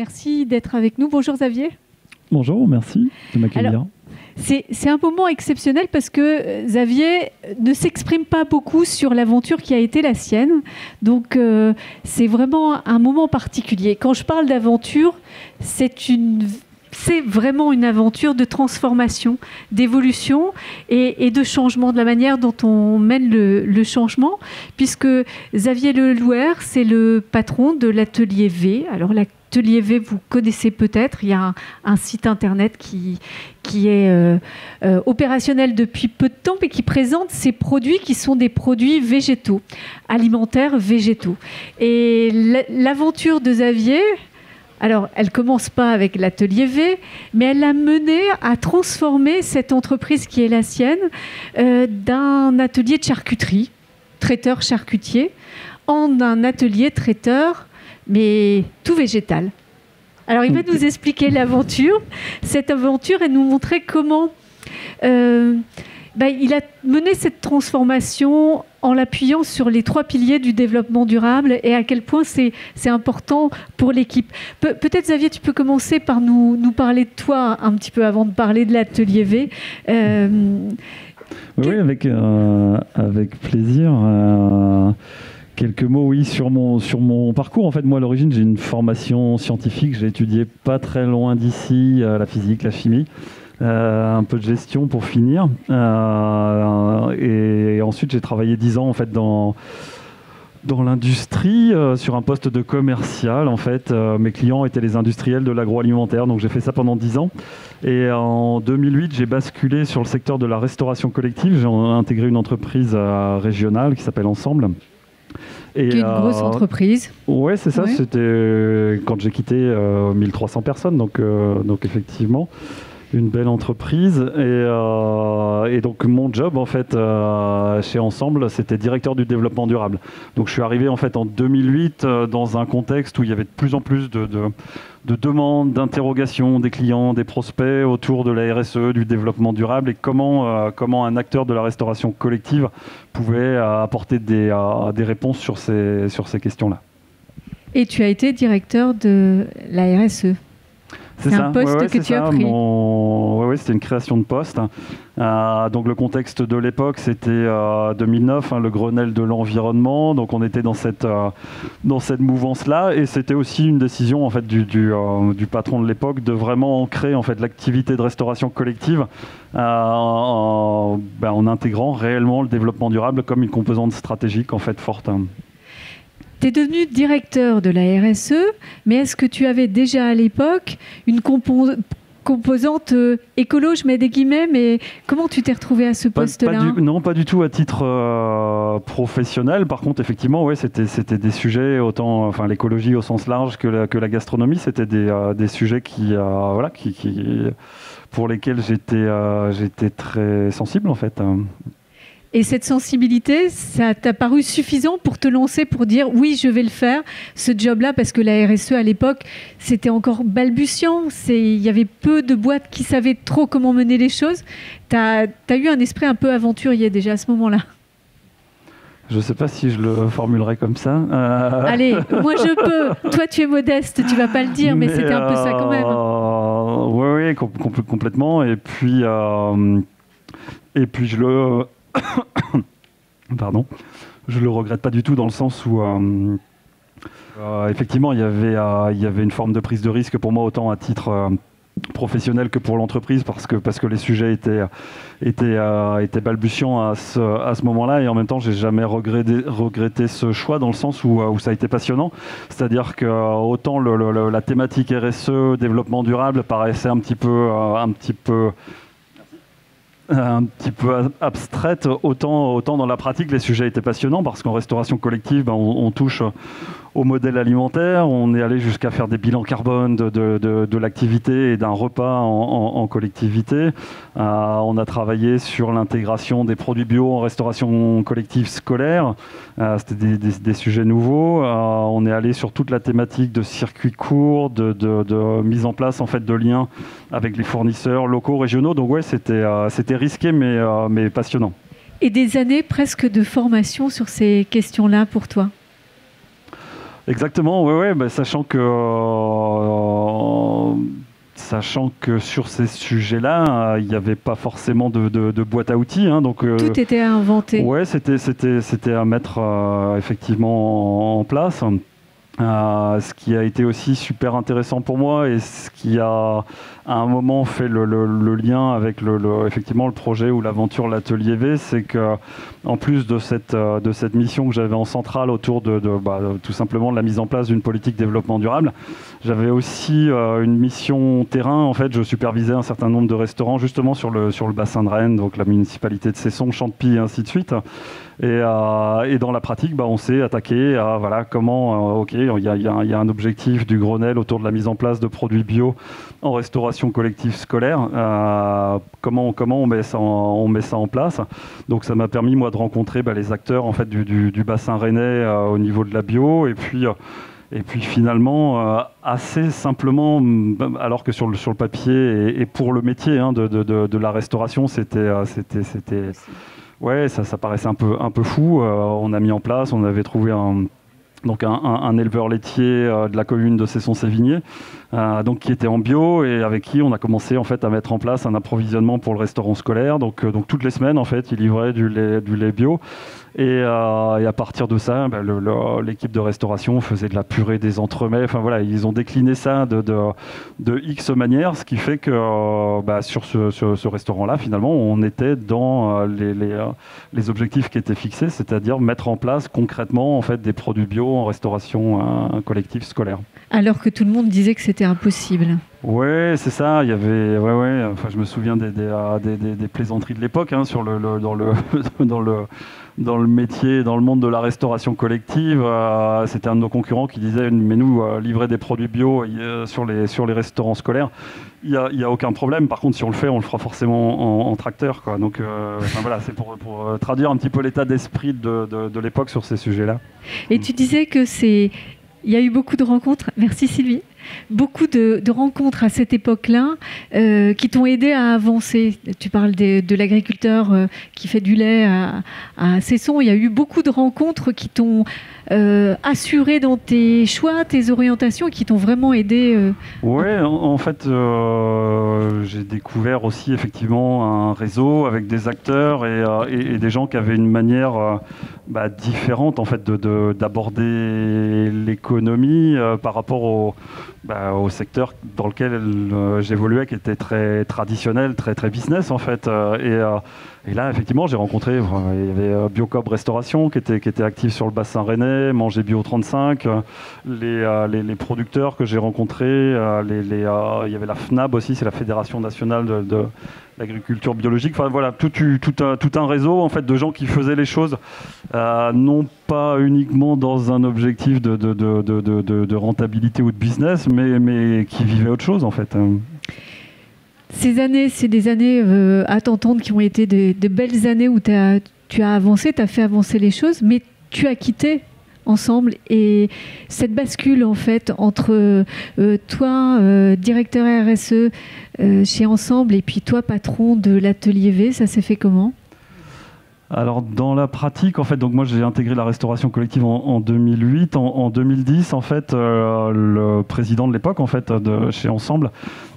Merci d'être avec nous. Bonjour Xavier. Bonjour, merci de m'accueillir. C'est un moment exceptionnel parce que Xavier ne s'exprime pas beaucoup sur l'aventure qui a été la sienne. Donc c'est vraiment un moment particulier. Quand je parle d'aventure, c'est vraiment une aventure de transformation, d'évolution et de changement, de la manière dont on mène le changement, puisque Xavier Lelouer, c'est le patron de l'Atelier V. Alors l'Atelier V, vous connaissez peut-être, il y a un site internet qui est opérationnel depuis peu de temps et qui présente ces produits qui sont des produits végétaux, alimentaires végétaux. Et l'aventure de Xavier... Alors, elle ne commence pas avec l'Atelier V, mais elle l'a mené à transformer cette entreprise qui est la sienne d'un atelier de charcuterie, traiteur charcutier, en un atelier traiteur, mais tout végétal. Alors, il va nous expliquer l'aventure, cette aventure, et nous montrer comment il a mené cette transformation en l'appuyant sur les 3 piliers du développement durable et à quel point c'est important pour l'équipe. Peut-être, Xavier, tu peux commencer par nous parler de toi un petit peu avant de parler de l'Atelier V. Oui, avec plaisir. Quelques mots, oui, sur mon parcours. En fait, moi, à l'origine, j'ai une formation scientifique. J'ai étudié pas très loin d'ici la physique, la chimie. Un peu de gestion pour finir. Et ensuite, j'ai travaillé 10 ans en fait, dans l'industrie, sur un poste de commercial. En fait, mes clients étaient les industriels de l'agroalimentaire. Donc, j'ai fait ça pendant 10 ans. Et en 2008, j'ai basculé sur le secteur de la restauration collective. J'ai intégré une entreprise régionale qui s'appelle Ensemble. Et une grosse entreprise. Ouais, c'est ça. Ouais. C'était quand j'ai quitté 1300 personnes. Donc effectivement... une belle entreprise et donc mon job en fait chez Ensemble, c'était directeur du développement durable. Donc je suis arrivé en fait en 2008 dans un contexte où il y avait de plus en plus de demandes, d'interrogations des clients, des prospects autour de la RSE, du développement durable et comment un acteur de la restauration collective pouvait apporter des réponses sur ces questions-là. Et tu as été directeur de la RSE. C'est un poste que tu as pris. Oui, c'était une création de poste. Donc le contexte de l'époque, c'était 2009, le Grenelle de l'environnement. Donc on était dans cette mouvance-là, et c'était aussi une décision en fait du patron de l'époque de vraiment ancrer en fait l'activité de restauration collective en intégrant réellement le développement durable comme une composante stratégique en fait forte. Tu es devenu directeur de la RSE, mais est-ce que tu avais déjà à l'époque une composante écolo, je mets des guillemets, mais comment tu t'es retrouvé à ce poste-là ? Non, pas du tout à titre professionnel. Par contre, effectivement, ouais, c'était des sujets, autant l'écologie au sens large que la gastronomie, c'était des sujets pour lesquels j'étais très sensible en fait. Et cette sensibilité, ça t'a paru suffisant pour te lancer, pour dire oui, je vais le faire, ce job-là, parce que la RSE à l'époque, c'était encore balbutiant. Il y avait peu de boîtes qui savaient trop comment mener les choses. Tu as eu un esprit un peu aventurier déjà à ce moment-là. Je ne sais pas si je le formulerais comme ça. Allez, moi je peux. Toi, tu es modeste, tu ne vas pas le dire, mais c'était un peu ça quand même. Oui, complètement. Et puis je le... Pardon, je le regrette pas du tout dans le sens où effectivement il y avait une forme de prise de risque pour moi autant à titre professionnel que pour l'entreprise parce que les sujets étaient balbutiants à ce moment-là, et en même temps j'ai jamais regretté ce choix dans le sens où ça a été passionnant. C'est-à-dire que autant la thématique RSE, développement durable, paraissait un petit peu abstraite, autant dans la pratique les sujets étaient passionnants parce qu'en restauration collective on touche au modèle alimentaire, on est allé jusqu'à faire des bilans carbone de l'activité et d'un repas en collectivité. On a travaillé sur l'intégration des produits bio en restauration collective scolaire. C'était des sujets nouveaux. On est allé sur toute la thématique de circuits courts, de mise en place en fait de liens avec les fournisseurs locaux, régionaux. Donc ouais, c'était risqué mais passionnant. Et des années presque de formation sur ces questions-là pour toi ? Exactement, ouais, bah, sachant que sur ces sujets-là, il n'y avait pas forcément de boîte à outils. Hein, donc, tout était à inventer. Ouais, c'était à mettre effectivement en place. Ce qui a été aussi super intéressant pour moi et ce qui a à un moment fait le lien avec effectivement le projet ou l'aventure l'Atelier V, c'est que en plus de cette mission que j'avais en centrale autour de tout simplement de la mise en place d'une politique développement durable, j'avais aussi une mission terrain. En fait, je supervisais un certain nombre de restaurants justement sur le bassin de Rennes, donc la municipalité de Cesson, Champy et ainsi de suite. Et dans la pratique, on s'est attaqué à comment, il y a un objectif du Grenelle autour de la mise en place de produits bio en restauration collective scolaire. Comment on met ça en place. Donc ça m'a permis moi de rencontrer les acteurs en fait du bassin rennais au niveau de la bio et puis finalement, assez simplement, alors que sur le papier et pour le métier de la restauration, ouais, ça paraissait un peu fou. On a mis en place, on avait trouvé un éleveur laitier de la commune de Cesson-Sévigné, qui était en bio et avec qui on a commencé en fait à mettre en place un approvisionnement pour le restaurant scolaire. Donc toutes les semaines en fait, il livrait du lait bio. Et à partir de ça, l'équipe de restauration faisait de la purée, des entremets. Enfin voilà, ils ont décliné ça de X manières, ce qui fait que sur ce restaurant-là, finalement, on était dans les objectifs qui étaient fixés, c'est-à-dire mettre en place concrètement en fait des produits bio en restauration collective scolaire. Alors que tout le monde disait que c'était impossible. Ouais, c'est ça. Il y avait, Enfin, je me souviens des plaisanteries de l'époque dans le métier, dans le monde de la restauration collective. C'était un de nos concurrents qui disait mais nous, livrer des produits bio sur les restaurants scolaires, il y a aucun problème. Par contre, si on le fera forcément en tracteur, quoi. Donc, c'est pour traduire un petit peu l'état d'esprit de l'époque sur ces sujets-là. Et tu disais que il y a eu beaucoup de rencontres. Merci Sylvie. Beaucoup de rencontres à cette époque-là qui t'ont aidé à avancer. Tu parles de l'agriculteur qui fait du lait à Cesson. Il y a eu beaucoup de rencontres qui t'ont assuré dans tes choix, tes orientations, qui t'ont vraiment aidé. Ouais, en fait, j'ai découvert aussi effectivement un réseau avec des acteurs et des gens qui avaient une manière différente en fait d'aborder l'économie par rapport au secteur dans lequel j'évoluais, qui était très traditionnel, très très business en fait. Et là, effectivement, j'ai rencontré, il y avait Biocoop Restauration qui était actif sur le bassin rennais, Manger Bio 35, les producteurs que j'ai rencontrés, il y avait la FNAB aussi, c'est la Fédération nationale de l'agriculture biologique. Enfin voilà, tout un réseau en fait de gens qui faisaient les choses non pas uniquement dans un objectif de rentabilité ou de business, mais qui vivaient autre chose en fait. Ces années, c'est des années à t'entendre qui ont été de belles années où tu as avancé, tu as fait avancer les choses, mais tu as quitté Ensemble. Et cette bascule, en fait, entre toi, directeur RSE chez Ensemble, et puis toi, patron de l'Atelier V, ça s'est fait comment ? Alors dans la pratique, en fait, donc moi j'ai intégré la restauration collective en 2008. En 2010, en fait, le président de l'époque, en fait, chez Ensemble,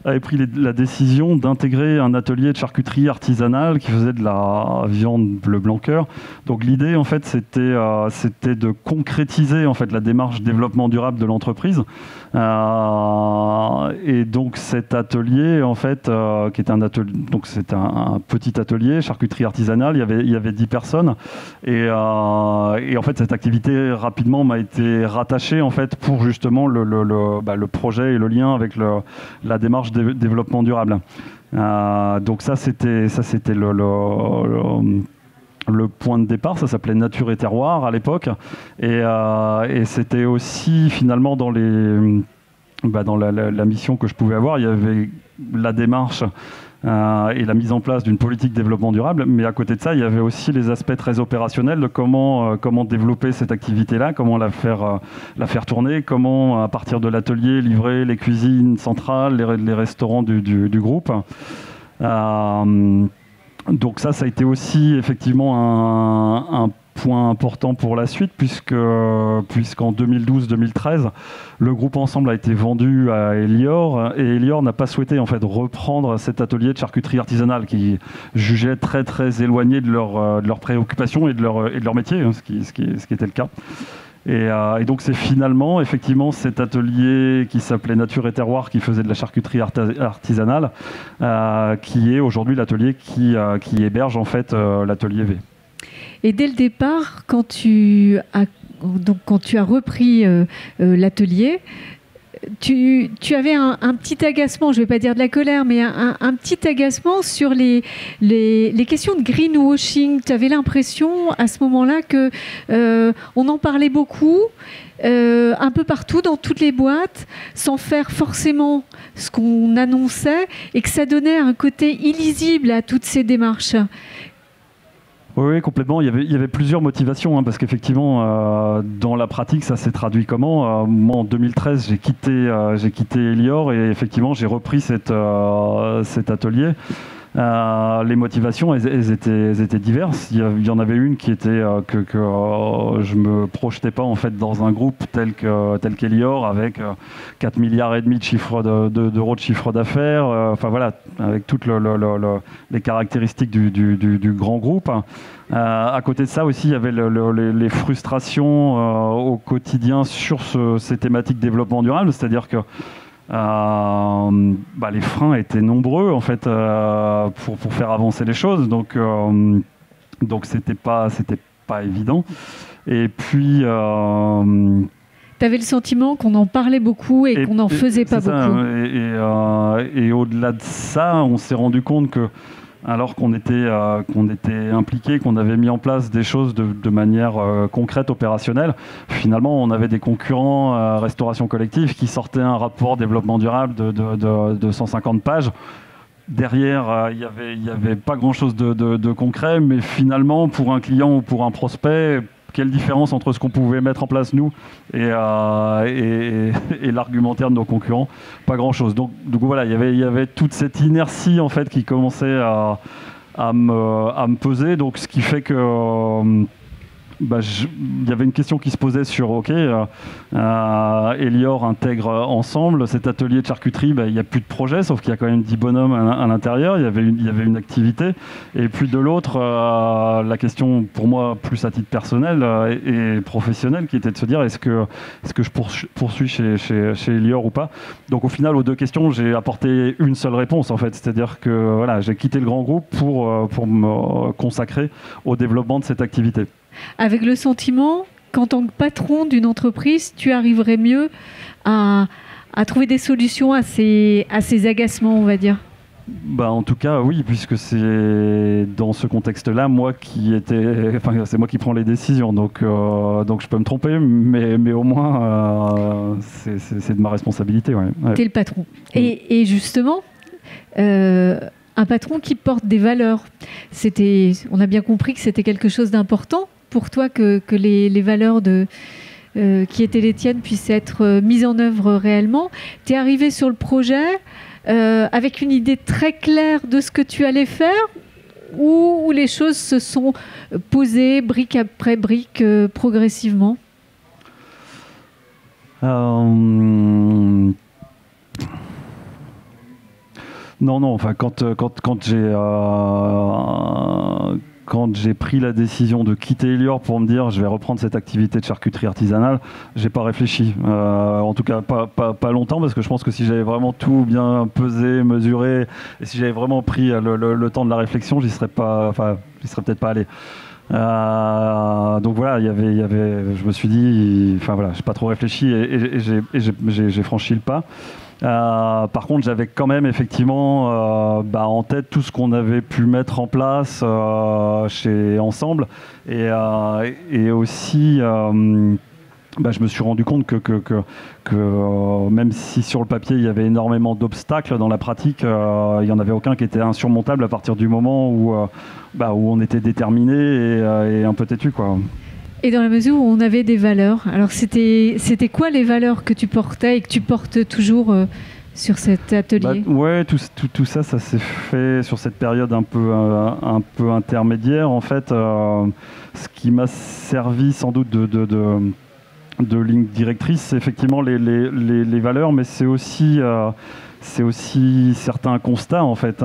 avait pris la décision d'intégrer un atelier de charcuterie artisanale qui faisait de la viande bleu blanc cœur. Donc l'idée, en fait, c'était de concrétiser en fait la démarche développement durable de l'entreprise. Et donc cet atelier, en fait, qui était un atelier, donc c'était un petit atelier charcuterie artisanale. Il y avait 10 personnes et en fait cette activité rapidement m'a été rattachée en fait pour justement le projet et le lien avec la démarche développement durable. Donc ça c'était le point de départ. Ça s'appelait Nature et Terroir à l'époque et c'était aussi finalement dans la mission que je pouvais avoir, il y avait la démarche et la mise en place d'une politique développement durable, mais à côté de ça, il y avait aussi les aspects très opérationnels de comment développer cette activité-là, comment la faire tourner, comment à partir de l'atelier livrer les cuisines centrales, les restaurants du groupe. Donc ça a été aussi effectivement un point important pour la suite, puisqu'en 2012-2013, le groupe Ensemble a été vendu à Elior, et Elior n'a pas souhaité en fait reprendre cet atelier de charcuterie artisanale qui jugeait très très éloigné de leurs préoccupations et de leur métier, hein, ce qui était le cas. Et donc c'est finalement effectivement cet atelier qui s'appelait Nature et Terroir, qui faisait de la charcuterie artisanale, qui est aujourd'hui l'atelier qui héberge en fait l'atelier V. Et dès le départ, quand tu as repris l'atelier, tu avais un petit agacement, je ne vais pas dire de la colère, mais un petit agacement sur les questions de greenwashing. Tu avais l'impression à ce moment-là qu'on en parlait beaucoup, un peu partout, dans toutes les boîtes, sans faire forcément ce qu'on annonçait, et que ça donnait un côté illisible à toutes ces démarches. Oui, complètement. Il y avait plusieurs motivations, hein, parce qu'effectivement, dans la pratique, ça s'est traduit comment moi, en 2013, j'ai quitté Elior, et effectivement, j'ai repris cet atelier. Les motivations, elles étaient diverses. Il y en avait une qui était que je me projetais pas en fait dans un groupe tel qu'Elior, avec 4 milliards et demi d'euros de chiffre d'affaires. Enfin voilà, avec toutes les caractéristiques du grand groupe. À côté de ça aussi, il y avait les frustrations au quotidien sur ces thématiques développement durable, c'est-à-dire que les freins étaient nombreux en fait pour faire avancer les choses, donc c'était pas évident. Et puis tu avais le sentiment qu'on en parlait beaucoup et qu'on n'en faisait pas beaucoup. Et au-delà de ça, on s'est rendu compte que alors qu'on était impliqués, qu'on avait mis en place des choses de manière concrète, opérationnelle, finalement, on avait des concurrents restauration collective qui sortaient un rapport développement durable de 150 pages. Derrière, il y avait pas grand-chose de concret, mais finalement, pour un client ou pour un prospect, quelle différence entre ce qu'on pouvait mettre en place nous et l'argumentaire de nos concurrents? Pas grand-chose. Donc voilà, il y avait toute cette inertie en fait qui commençait à me peser. Donc ce qui fait que il y avait une question qui se posait sur Elior intègre Ensemble cet atelier de charcuterie, il n'y a plus de projet, sauf qu'il y a quand même 10 bonhommes à l'intérieur, il y avait une activité, et puis de l'autre la question pour moi plus à titre personnel et professionnel, qui était de se dire est-ce que je poursuis chez Elior ou pas. Donc au final, aux deux questions, j'ai apporté une seule réponse en fait, c'est-à-dire que voilà, j'ai quitté le grand groupe pour me consacrer au développement de cette activité. Avec le sentiment qu'en tant que patron d'une entreprise, tu arriverais mieux à trouver des solutions à ces agacements, on va dire. En tout cas, oui, puisque c'est dans ce contexte-là, c'est moi qui prends les décisions, donc je peux me tromper, mais au moins c'est de ma responsabilité. Ouais. T'es le patron. Et justement, un patron qui porte des valeurs. On a bien compris que c'était quelque chose d'important pour toi que les valeurs qui étaient les tiennes puissent être mises en œuvre réellement. Tu es arrivé sur le projet avec une idée très claire de ce que tu allais faire, ou les choses se sont posées brique après brique progressivement? Non, enfin, quand j'ai pris la décision de quitter Elior pour me dire je vais reprendre cette activité de charcuterie artisanale, j'ai pas réfléchi. En tout cas, pas longtemps, parce que je pense que si j'avais vraiment tout bien pesé, mesuré, et si j'avais vraiment pris le temps de la réflexion, j'y serais peut-être pas allé. Donc voilà, je me suis dit, j'ai pas trop réfléchi et j'ai franchi le pas. Par contre, j'avais quand même effectivement en tête tout ce qu'on avait pu mettre en place chez Ensemble, et aussi je me suis rendu compte que même si sur le papier il y avait énormément d'obstacles, dans la pratique il n'y en avait aucun qui était insurmontable à partir du moment où on était déterminé et un peu têtu, quoi. Et dans la mesure où on avait des valeurs, alors c'était quoi les valeurs que tu portais et que tu portes toujours sur cet atelier? Ouais, tout ça, ça s'est fait sur cette période un peu intermédiaire. En fait, ce qui m'a servi sans doute de ligne directrice, c'est effectivement les valeurs, mais c'est aussi certains constats en fait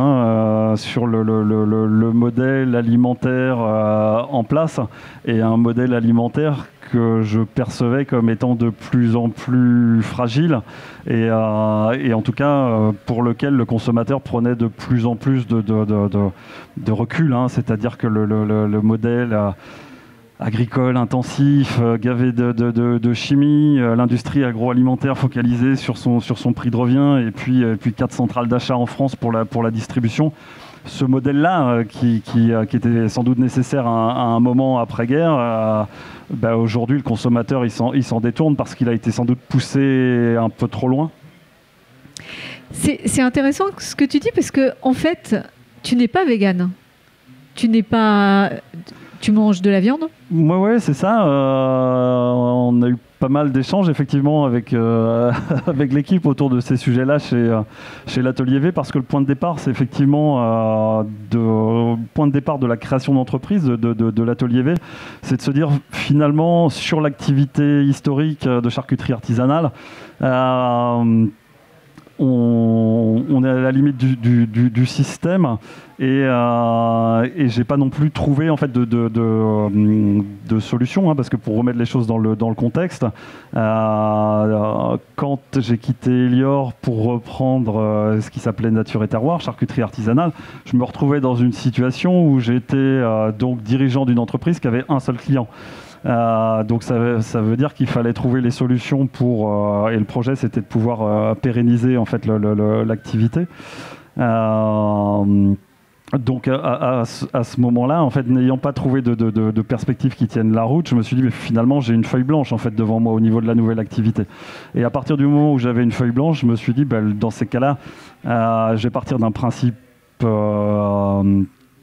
sur le modèle alimentaire en place, et un modèle alimentaire que je percevais comme étant de plus en plus fragile et en tout cas pour lequel le consommateur prenait de plus en plus de recul, c'est-à-dire que le modèle agricole intensif, gavé de chimie, l'industrie agroalimentaire focalisée sur son prix de revient, et puis 4 centrales d'achat en France pour la distribution. Ce modèle-là, qui était sans doute nécessaire à un moment après-guerre, aujourd'hui le consommateur il s'en détourne parce qu'il a été sans doute poussé un peu trop loin. C'est intéressant ce que tu dis, parce que en fait, tu n'es pas végane. Tu manges de la viande? Ouais, c'est ça. On a eu pas mal d'échanges effectivement avec l'équipe autour de ces sujets-là chez l'Atelier V, parce que le point de départ, c'est effectivement point de départ de la création d'entreprise de l'Atelier V, c'est de se dire finalement sur l'activité historique de charcuterie artisanale, on est à la limite du système, et j'ai pas non plus trouvé en fait de solution, parce que pour remettre les choses dans le contexte, quand j'ai quitté Elior pour reprendre ce qui s'appelait Nature et Terroir, charcuterie artisanale, je me retrouvais dans une situation où j'étais donc dirigeant d'une entreprise qui avait un seul client. Donc ça veut dire qu'il fallait trouver les solutions et le projet c'était de pouvoir pérenniser en fait l'activité. Donc à ce moment-là, en fait, n'ayant pas trouvé de perspective qui tienne la route, je me suis dit mais finalement j'ai une feuille blanche en fait devant moi au niveau de la nouvelle activité. Et à partir du moment où j'avais une feuille blanche, je me suis dit dans ces cas-là, je vais partir d'un principe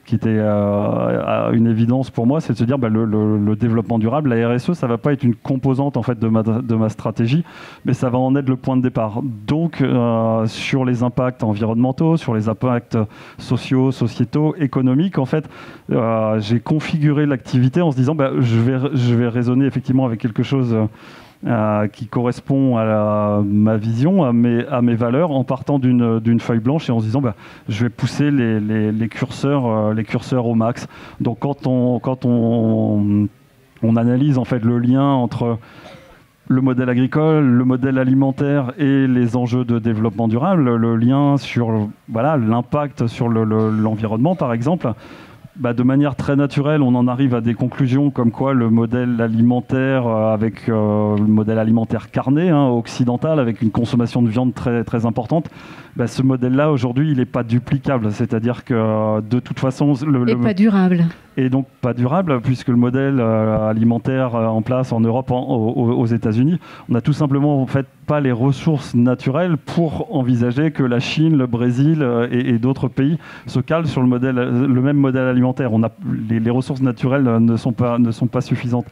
qui était une évidence pour moi, c'est de se dire le développement durable, la RSE, ça va pas être une composante en fait de ma stratégie, mais ça va en être le point de départ. Donc sur les impacts environnementaux, sur les impacts sociaux, sociétaux, économiques, en fait, j'ai configuré l'activité en se disant je vais raisonner effectivement avec quelque chose qui correspond à ma vision, à mes valeurs, en partant d'une feuille blanche et en se disant je vais pousser les curseurs au max. Donc quand on analyse en fait le lien entre le modèle agricole, le modèle alimentaire et les enjeux de développement durable, le lien sur l'impact sur l'environnement par exemple, de manière très naturelle, on en arrive à des conclusions comme quoi le modèle alimentaire, avec le modèle alimentaire carné, occidental, avec une consommation de viande très, très importante, ce modèle-là, aujourd'hui, il n'est pas duplicable. C'est-à-dire que, de toute façon... pas durable. Et donc pas durable, puisque le modèle alimentaire en place en Europe, aux États-Unis, on n'a tout simplement en fait pas les ressources naturelles pour envisager que la Chine, le Brésil et d'autres pays se calent sur le même modèle alimentaire. Les ressources naturelles ne sont pas suffisantes.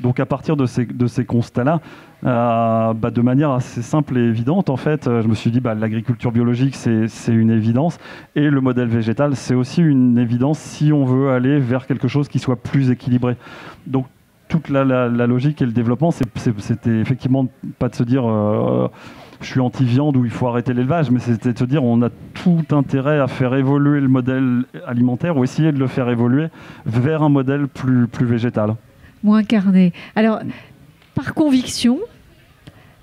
Donc à partir de ces constats-là, de manière assez simple et évidente, en fait, je me suis dit l'agriculture biologique c'est une évidence, et le modèle végétal c'est aussi une évidence si on veut aller vers quelque chose qui soit plus équilibré. Donc toute la logique et le développement, c'était effectivement pas de se dire je suis anti-viande ou il faut arrêter l'élevage, mais c'était de se dire on a tout intérêt à faire évoluer le modèle alimentaire, ou essayer de le faire évoluer vers un modèle plus végétal. Moins carné. Alors, par conviction,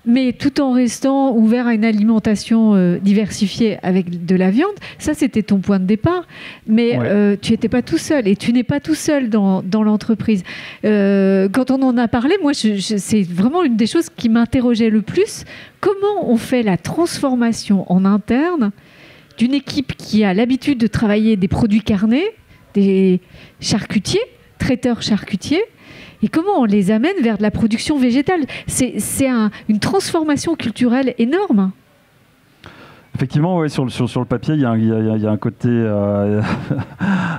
mais tout en restant ouvert à une alimentation diversifiée avec de la viande, ça c'était ton point de départ, mais ouais. Tu n'étais pas tout seul, et tu n'es pas tout seul dans l'entreprise. Quand on en a parlé, moi c'est vraiment une des choses qui m'interrogeait le plus. Comment on fait la transformation en interne d'une équipe qui a l'habitude de travailler des produits carnés, des charcutiers, traiteurs charcutiers, et comment on les amène vers de la production végétale? C'est une transformation culturelle énorme. Effectivement, ouais, sur le papier, il y a un côté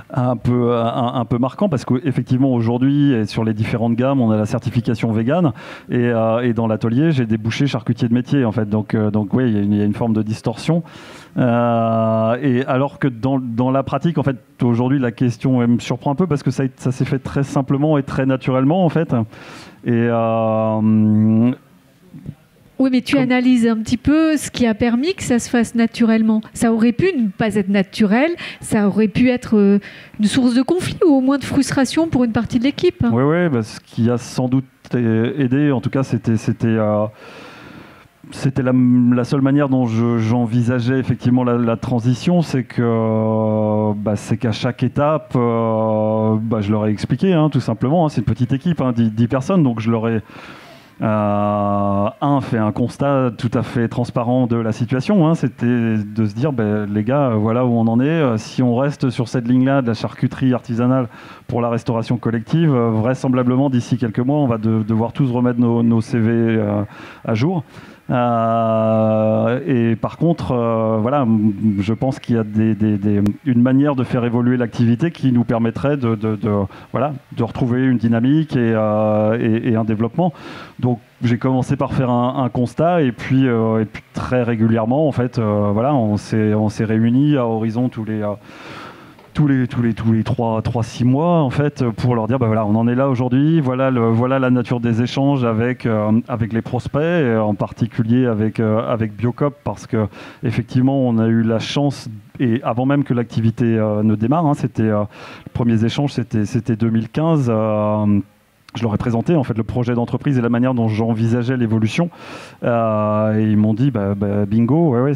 un peu marquant parce qu'effectivement aujourd'hui et sur les différentes gammes on a la certification vegan et dans l'atelier j'ai des bouchers charcutiers de métier en fait donc oui il y a une forme de distorsion et alors que dans la pratique en fait aujourd'hui la question elle me surprend un peu parce que ça s'est fait très simplement et très naturellement en fait et oui, mais tu analyses un petit peu ce qui a permis que ça se fasse naturellement. Ça aurait pu ne pas être naturel, ça aurait pu être une source de conflit ou au moins de frustration pour une partie de l'équipe. Oui, bah, ce qui a sans doute aidé, en tout cas, c'était la seule manière dont j'envisageais effectivement la transition, c'est qu'à chaque étape, je leur ai expliqué, hein, tout simplement, hein, c'est une petite équipe, hein, 10 personnes, donc je leur ai fait un constat tout à fait transparent de la situation, hein, c'était de se dire les gars voilà où on en est, si on reste sur cette ligne-là de la charcuterie artisanale pour la restauration collective, vraisemblablement d'ici quelques mois on va devoir tous remettre nos CV à jour. Et par contre, voilà, je pense qu'il y a une manière de faire évoluer l'activité qui nous permettrait de retrouver une dynamique et un développement. Donc j'ai commencé par faire un constat et puis très régulièrement, en fait, voilà, on s'est réunis à horizon tous les 3-6 mois en fait pour leur dire voilà on en est là aujourd'hui, voilà la nature des échanges avec les prospects en particulier avec Biocop parce que effectivement on a eu la chance et avant même que l'activité ne démarre, hein, c'était les premiers échanges c'était 2015. Je leur ai présenté en fait le projet d'entreprise et la manière dont j'envisageais l'évolution. Et ils m'ont dit bingo, ouais,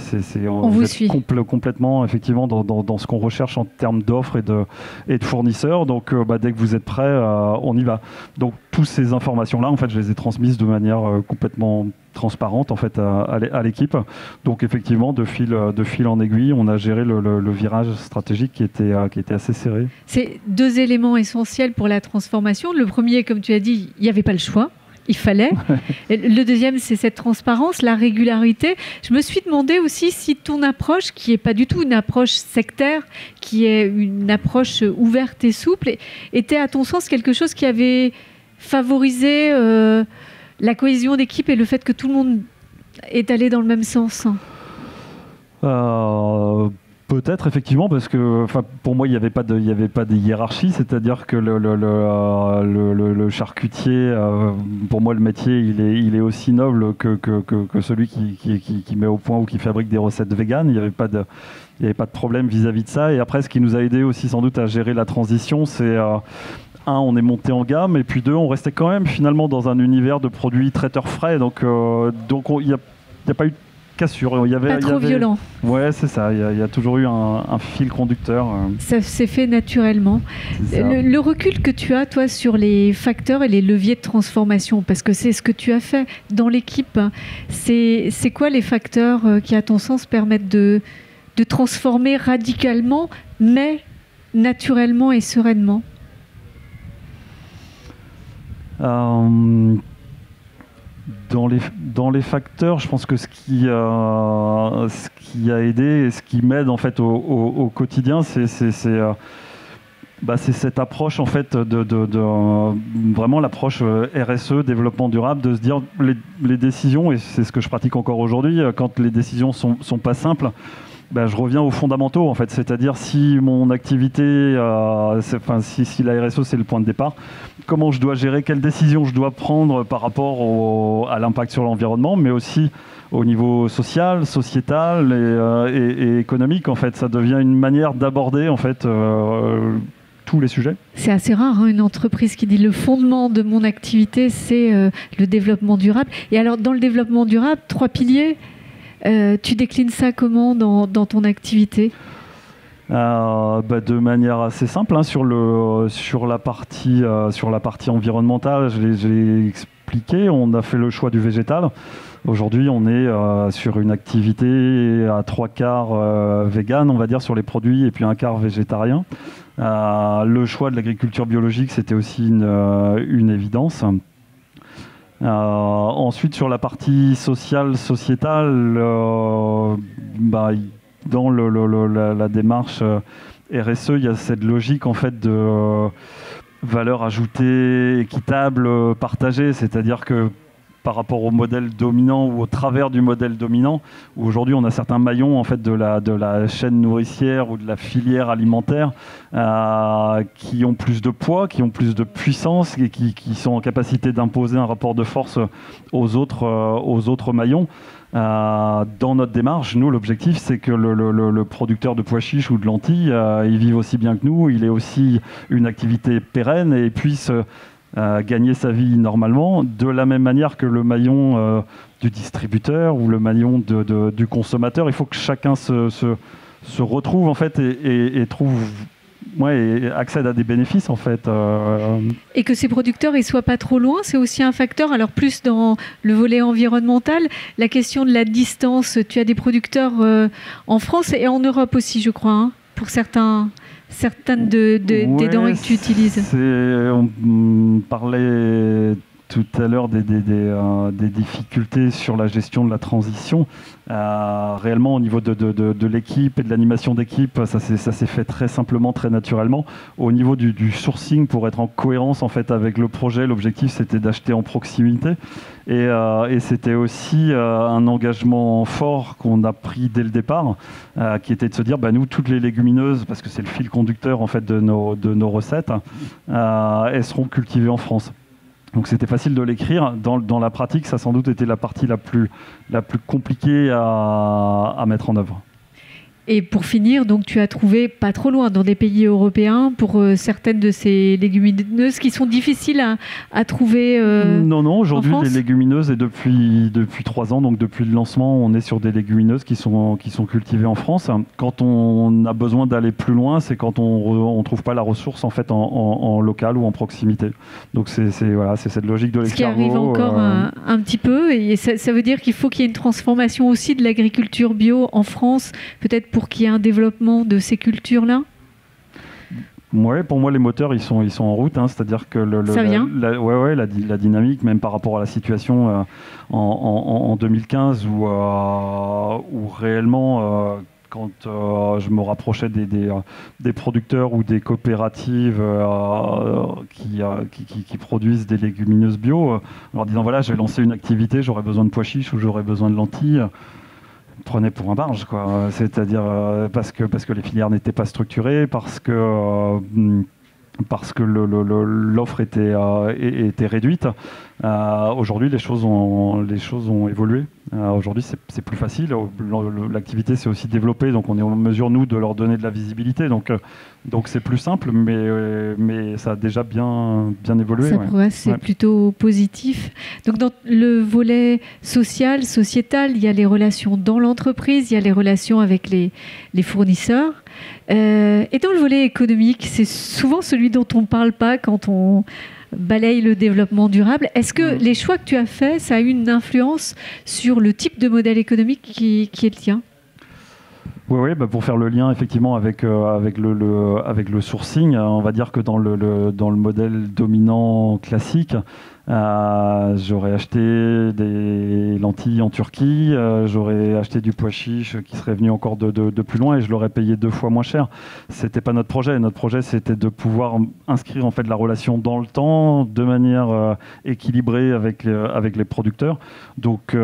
on vous suit complètement effectivement dans ce qu'on recherche en termes d'offres et de fournisseurs. Donc dès que vous êtes prêts, on y va. Donc toutes ces informations-là, en fait, je les ai transmises de manière complètement transparente en fait à l'équipe. Donc effectivement, de fil en aiguille, on a géré le virage stratégique qui était assez serré. C'est 2 éléments essentiels pour la transformation. Le premier, comme tu as dit, il n'y avait pas le choix. Il fallait. Le deuxième, c'est cette transparence, la régularité. Je me suis demandé aussi si ton approche, qui n'est pas du tout une approche sectaire, qui est une approche ouverte et souple, était à ton sens quelque chose qui avait favorisé la cohésion d'équipe et le fait que tout le monde est allé dans le même sens. Peut-être effectivement parce que pour moi il n'y avait pas de hiérarchie, c'est-à-dire que le charcutier, pour moi le métier il est aussi noble que celui qui met au point ou qui fabrique des recettes véganes. Il n'y avait pas de problème vis-à-vis de ça. Et après ce qui nous a aidé aussi sans doute à gérer la transition, c'est on est monté en gamme et puis 2, on restait quand même finalement dans un univers de produits traiteurs frais. Donc il n'y a pas eu de cassure. Pas trop violent. Ouais, c'est ça. Il y a toujours eu un fil conducteur. Ça s'est fait naturellement. Le recul que tu as, toi, sur les facteurs et les leviers de transformation, parce que c'est ce que tu as fait dans l'équipe, c'est quoi les facteurs qui, à ton sens, permettent de transformer radicalement, mais naturellement et sereinement? Dans les facteurs, je pense que ce qui a aidé et ce qui m'aide en fait au quotidien, c'est cette approche en fait de vraiment l'approche RSE, développement durable, de se dire les décisions, et c'est ce que je pratique encore aujourd'hui, quand les décisions sont pas simples. Je reviens aux fondamentaux en fait, c'est-à-dire si mon activité, si la RSE c'est le point de départ, comment je dois gérer, quelles décisions je dois prendre par rapport à l'impact sur l'environnement, mais aussi au niveau social, sociétal et économique en fait, ça devient une manière d'aborder en fait tous les sujets. C'est assez rare, hein, une entreprise qui dit le fondement de mon activité c'est le développement durable. Et alors dans le développement durable, 3 piliers. Tu déclines ça comment dans ton activité ? De manière assez simple, hein, sur la partie environnementale, je l'ai expliqué, on a fait le choix du végétal. Aujourd'hui, on est sur une activité à 3/4 vegan, on va dire, sur les produits, et puis 1/4 végétarien. Le choix de l'agriculture biologique, c'était aussi une évidence. Ensuite, sur la partie sociétale, dans la démarche RSE, il y a cette logique en fait de valeur ajoutée, équitable, partagée, c'est-à-dire que par rapport au modèle dominant ou au travers du modèle dominant, où aujourd'hui on a certains maillons en fait de la chaîne nourricière ou de la filière alimentaire qui ont plus de poids, qui ont plus de puissance et qui sont en capacité d'imposer un rapport de force aux autres maillons. Dans notre démarche, nous, l'objectif, c'est que le producteur de pois chiches ou de lentilles, il vive aussi bien que nous, il ait aussi une activité pérenne et puisse gagner sa vie normalement, de la même manière que le maillon du distributeur ou le maillon du consommateur. Il faut que chacun se retrouve en fait et trouve... et accède à des bénéfices en fait. Et que ces producteurs ne soient pas trop loin, c'est aussi un facteur. Alors plus dans le volet environnemental, la question de la distance. Tu as des producteurs en France et en Europe aussi, je crois, hein, pour certaines des denrées que tu utilises. On parlait tout à l'heure des difficultés sur la gestion de la transition. Réellement, au niveau de l'équipe et de l'animation d'équipe, ça s'est fait très simplement, très naturellement. Au niveau du sourcing, pour être en cohérence en fait avec le projet, l'objectif c'était d'acheter en proximité. Et c'était aussi un engagement fort qu'on a pris dès le départ, qui était de se dire, nous, toutes les légumineuses, parce que c'est le fil conducteur en fait de nos recettes, elles seront cultivées en France. Donc c'était facile de l'écrire. Dans la pratique, ça a sans doute été la partie la plus compliquée à mettre en œuvre. Et pour finir, donc tu as trouvé pas trop loin dans des pays européens pour certaines de ces légumineuses qui sont difficiles à trouver Non, aujourd'hui en France. les légumineuses, et depuis 3 ans, donc depuis le lancement, on est sur des légumineuses qui sont cultivées en France. Quand on a besoin d'aller plus loin, c'est quand on ne trouve pas la ressource en fait en local ou en proximité. Donc c'est cette logique de l'escargot. Ce qui arrive encore un petit peu, et ça veut dire qu'il faut qu'il y ait une transformation aussi de l'agriculture bio en France, peut-être pour qu'il y ait un développement de ces cultures-là. Ouais, pour moi, les moteurs, ils sont en route. C'est-à-dire que la dynamique, même par rapport à la situation en 2015, où réellement, quand je me rapprochais des producteurs ou des coopératives qui produisent des légumineuses bio, en leur disant voilà, je vais lancer une activité, j'aurais besoin de pois chiches ou j'aurais besoin de lentilles. Prenait pour un barge, quoi. C'est-à-dire parce que les filières n'étaient pas structurées, parce que l'offre était réduite. Aujourd'hui, les choses ont évolué. Aujourd'hui, c'est plus facile. L'activité s'est aussi développée, donc on est en mesure, nous, de leur donner de la visibilité. Donc c'est plus simple, mais ça a déjà bien évolué. Ça progresse, c'est plutôt positif. Donc dans le volet social, sociétal, il y a les relations dans l'entreprise, il y a les relations avec les fournisseurs. Et dans le volet économique, c'est souvent celui dont on ne parle pas quand on balaye le développement durable. Est-ce que les choix que tu as faits, ça a eu une influence sur le type de modèle économique qui est le tien ? Oui, pour faire le lien effectivement avec le sourcing, on va dire que dans le modèle dominant classique, j'aurais acheté des lentilles en Turquie, j'aurais acheté du pois chiche qui serait venu encore de plus loin et je l'aurais payé 2 fois moins cher. C'était pas notre projet. Notre projet, c'était de pouvoir inscrire en fait la relation dans le temps de manière équilibrée avec les producteurs. Donc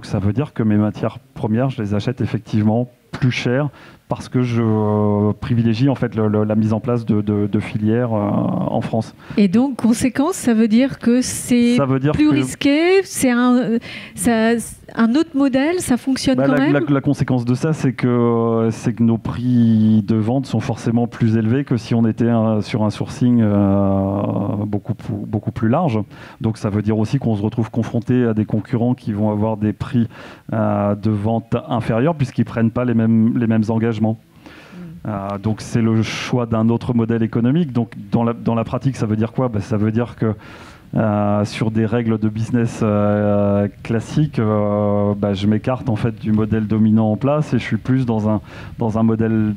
ça veut dire que mes matières premières, je les achète effectivement plus cher parce que je privilégie en fait la mise en place de filières en France. Et donc, conséquence, ça veut dire que c'est plus risqué, c'est un autre modèle, ça fonctionne quand même. La conséquence de ça, c'est que nos prix de vente sont forcément plus élevés que si on était sur un sourcing beaucoup plus large. Donc ça veut dire aussi qu'on se retrouve confronté à des concurrents qui vont avoir des prix de vente inférieurs puisqu'ils ne prennent pas les mêmes engagements. Donc c'est le choix d'un autre modèle économique. Donc dans la pratique, ça veut dire quoi ? Ça veut dire que sur des règles de business classiques, je m'écarte en fait du modèle dominant en place et je suis plus dans un modèle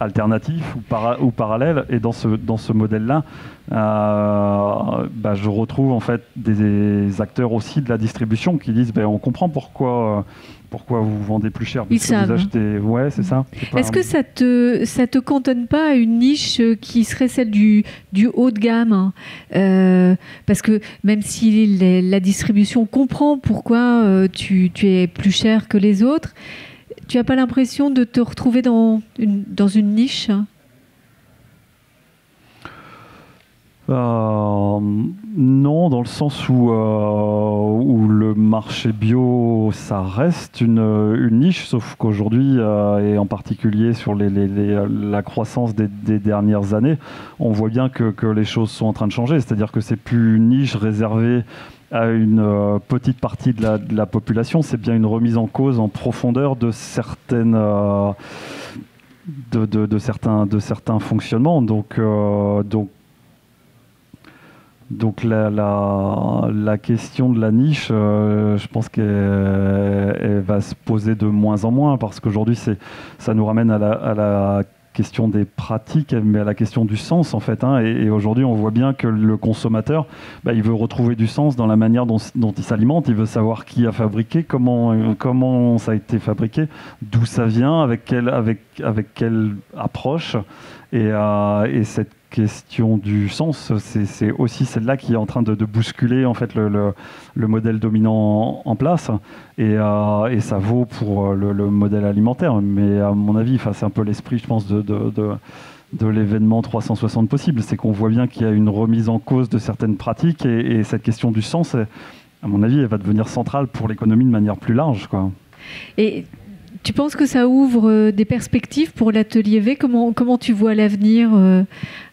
alternatif ou parallèle. Et dans ce modèle-là, je retrouve en fait des acteurs aussi de la distribution qui disent on comprend pourquoi vous vendez plus cher. Ils savent. Vous achetez... Ouais, c'est ça. Est-ce que ça te cantonne pas à une niche qui serait celle du haut de gamme, parce que même si la distribution comprend pourquoi tu es plus cher que les autres, tu n'as pas l'impression de te retrouver dans une niche? Non, dans le sens où le marché bio, ça reste une niche, sauf qu'aujourd'hui, et en particulier sur la croissance des dernières années, on voit bien que les choses sont en train de changer. C'est-à-dire que c'est plus une niche réservée à une petite partie de la population, c'est bien une remise en cause en profondeur de certaines... de certains fonctionnements. Donc la question de la niche, je pense qu'elle va se poser de moins en moins, parce qu'aujourd'hui ça nous ramène à la question des pratiques, mais à la question du sens en fait. Et aujourd'hui on voit bien que le consommateur, il veut retrouver du sens dans la manière dont il s'alimente, il veut savoir qui a fabriqué, comment ça a été fabriqué, d'où ça vient, avec quelle approche, et cette question du sens, c'est aussi celle-là qui est en train de bousculer en fait le modèle dominant en place, et ça vaut pour le modèle alimentaire, mais à mon avis, c'est un peu l'esprit, je pense, de l'événement 360 possible, c'est qu'on voit bien qu'il y a une remise en cause de certaines pratiques, et cette question du sens, à mon avis, elle va devenir centrale pour l'économie de manière plus large, quoi. Et tu penses que ça ouvre des perspectives pour l'atelier V? Comment tu vois l'avenir?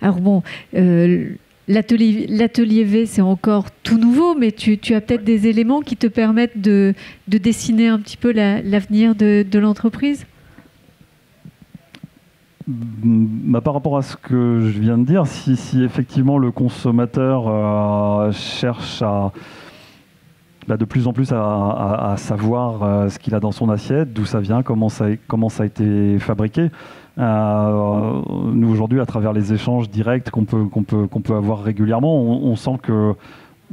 Alors bon, l'atelier V, c'est encore tout nouveau, mais tu as peut-être des éléments qui te permettent de dessiner un petit peu l'avenir de l'entreprise? Par rapport à ce que je viens de dire, si effectivement le consommateur cherche de plus en plus à savoir ce qu'il a dans son assiette, d'où ça vient, comment ça a été fabriqué. Nous aujourd'hui, à travers les échanges directs qu'on peut avoir régulièrement, on sent que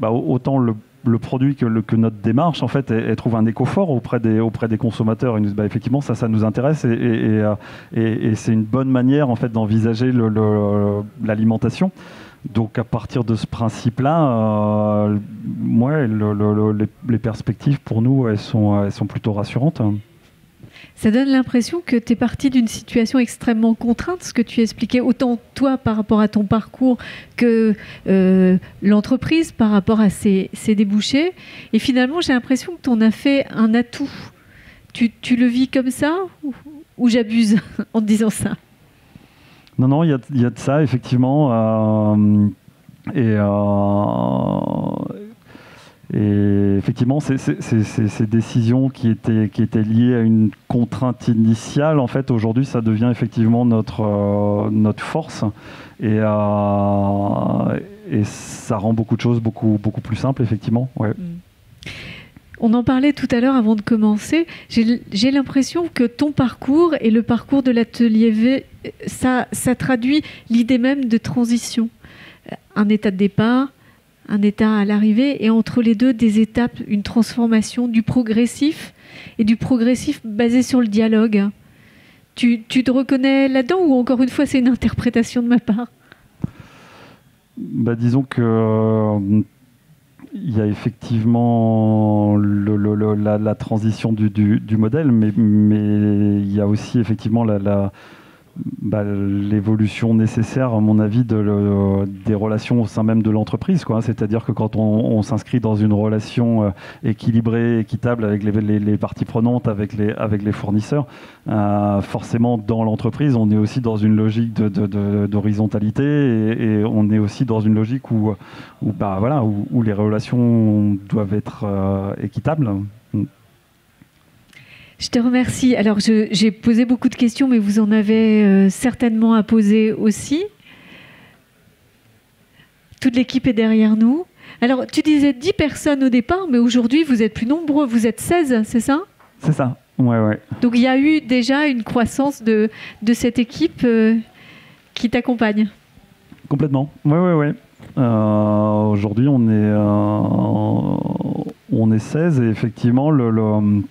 autant le produit que notre démarche, en fait, elle trouve un écho fort auprès des consommateurs. Ils nous disent, effectivement, ça nous intéresse, et c'est une bonne manière en fait d'envisager l'alimentation. Donc à partir de ce principe-là, les perspectives pour nous, elles sont plutôt rassurantes. Ça donne l'impression que tu es parti d'une situation extrêmement contrainte, ce que tu expliquais, autant toi par rapport à ton parcours que l'entreprise par rapport à ses débouchés. Et finalement, j'ai l'impression que tu en as fait un atout. Tu le vis comme ça, ou j'abuse en te disant ça? Non, il y a de ça, effectivement. Et effectivement, ces décisions qui étaient liées à une contrainte initiale, en fait, aujourd'hui, ça devient effectivement notre force. Et ça rend beaucoup de choses beaucoup plus simples, effectivement. Ouais. On en parlait tout à l'heure avant de commencer. J'ai l'impression que ton parcours et le parcours de l'atelier V, ça traduit l'idée même de transition. Un état de départ, un état à l'arrivée, et entre les deux, des étapes, une transformation du progressif, et du progressif basé sur le dialogue. Tu te reconnais là-dedans, ou encore une fois, c'est une interprétation de ma part? Disons que... il y a effectivement la transition du modèle, mais il y a aussi effectivement l'évolution nécessaire, à mon avis, des relations au sein même de l'entreprise, quoi. C'est-à-dire que quand on s'inscrit dans une relation équilibrée, équitable avec les parties prenantes, avec les fournisseurs, forcément dans l'entreprise, on est aussi dans une logique d'horizontalité, et on est aussi dans une logique où les relations doivent être équitables. Je te remercie. Alors, j'ai posé beaucoup de questions, mais vous en avez certainement à poser aussi. Toute l'équipe est derrière nous. Alors, tu disais 10 personnes au départ, mais aujourd'hui, vous êtes plus nombreux. Vous êtes 16, c'est ça? C'est ça. Ouais. Donc il y a eu déjà une croissance de cette équipe qui t'accompagne. Complètement. Ouais. Aujourd'hui, on est 16 et effectivement, le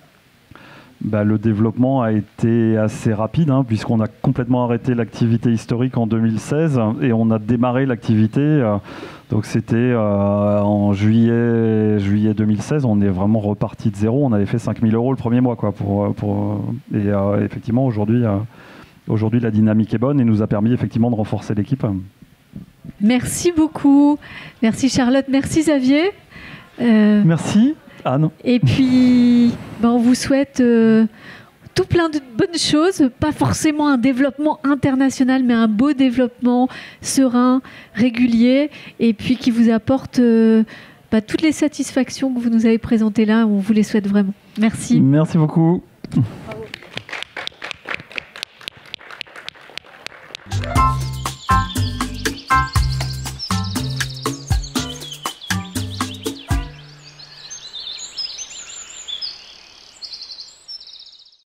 développement a été assez rapide puisqu'on a complètement arrêté l'activité historique en 2016 et on a démarré l'activité. Donc c'était en juillet 2016, on est vraiment reparti de zéro. On avait fait 5 000 € le premier mois, quoi. Et effectivement, aujourd'hui, la dynamique est bonne et nous a permis effectivement de renforcer l'équipe. Merci beaucoup. Merci Charlotte. Merci Xavier. Merci Anne. Et puis, on vous souhaite tout plein de bonnes choses. Pas forcément un développement international, mais un beau développement serein, régulier, et puis qui vous apporte toutes les satisfactions que vous nous avez présentées là. On vous les souhaite vraiment. Merci. Merci beaucoup. Au revoir.